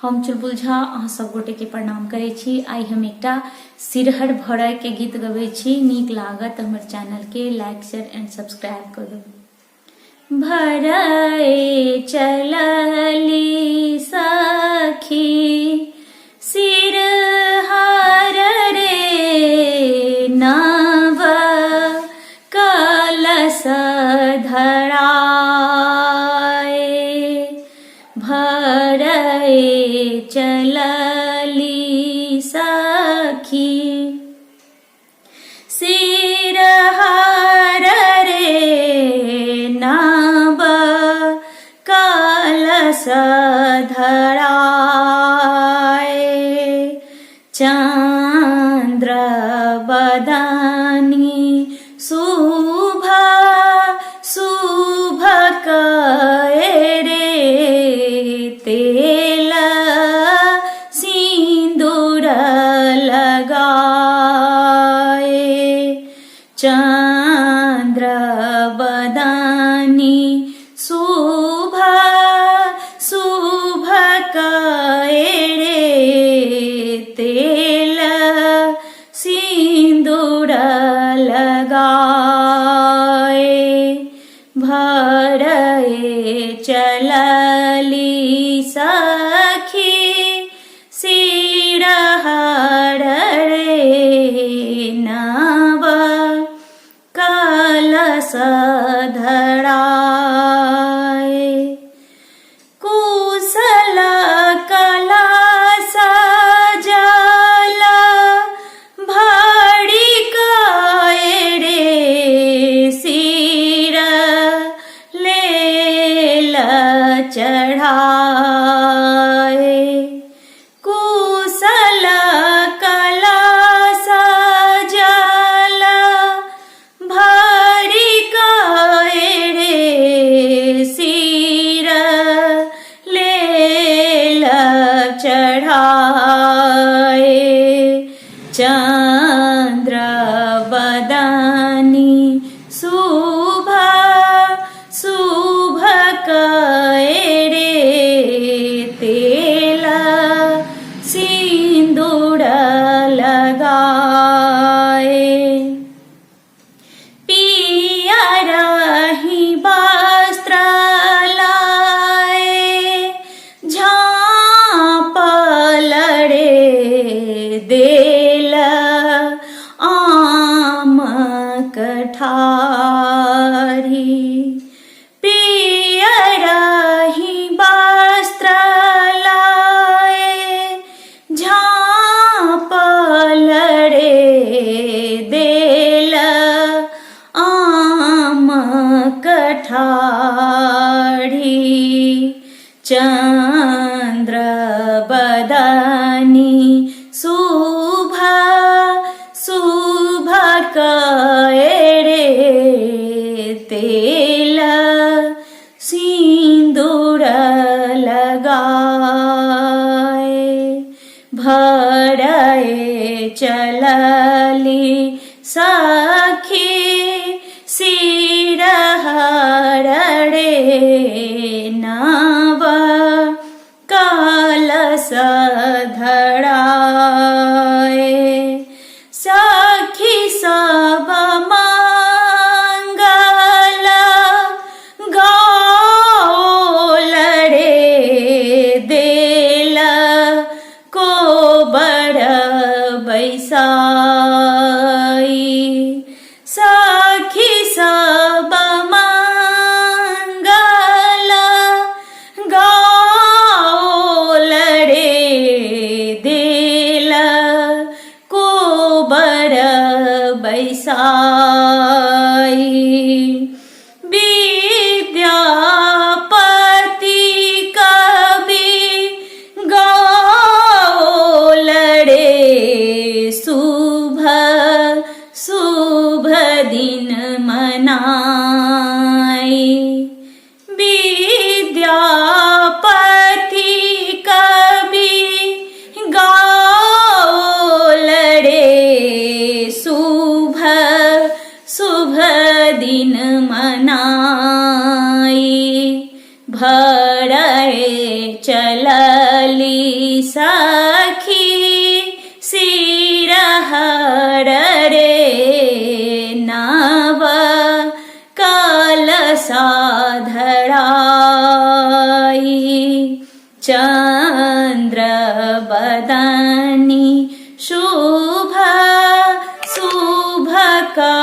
हम चुलबुल झा अहाँ सब गोटे के प्रणाम करे छी। आई हम एकटा सिरहर भरय के गीत गबै छी। नीक लागत हमर चैनल के लाइक शेयर एंड सब्सक्राइब कर दो। भरय चलली सखी सिरहर रे नव कलश धराए। भरय चलली सखी सिरहर रे नव कलश धराए। चंद्र बदनी शुभ शुभ कए रे तेल सिंदूर लगाए। चंद्र बदनी शुभ शुभ कए रे तेल सिंदूर लगाए। भरय चलली सखी सिरहर रे नव कलश धराए। कुशल कलश जल भरि कए रे सिर लेल चढ़ाए। कुशल कलश जल भरि कए रे सिर लेल चढ़ाए। चंद्र बदनी शुभ शुभ कए रे तेल सिंदूर लगाए। पियरहि वस्त्र लाए झाँपल रे देल आम कठारी। पियरहि वस्त्र लाए झाँपल रे देल आम कठारी। चंद्र बदनी शुभ शुभ कए रे तेल सिंदूर लगाए। भरय चलली सखी सिरहर रे नव कलश धराए। सखी सब मंगल गाओल रे देल को बड़ बैसाई। सखी सब मंगल गाओल रे देल को बड़ बैसाई। विद्यापति कवि गाओल रे सु सखी सिरहर रे नव कलसा धराई चंद्र बदनी शुभ शुभ का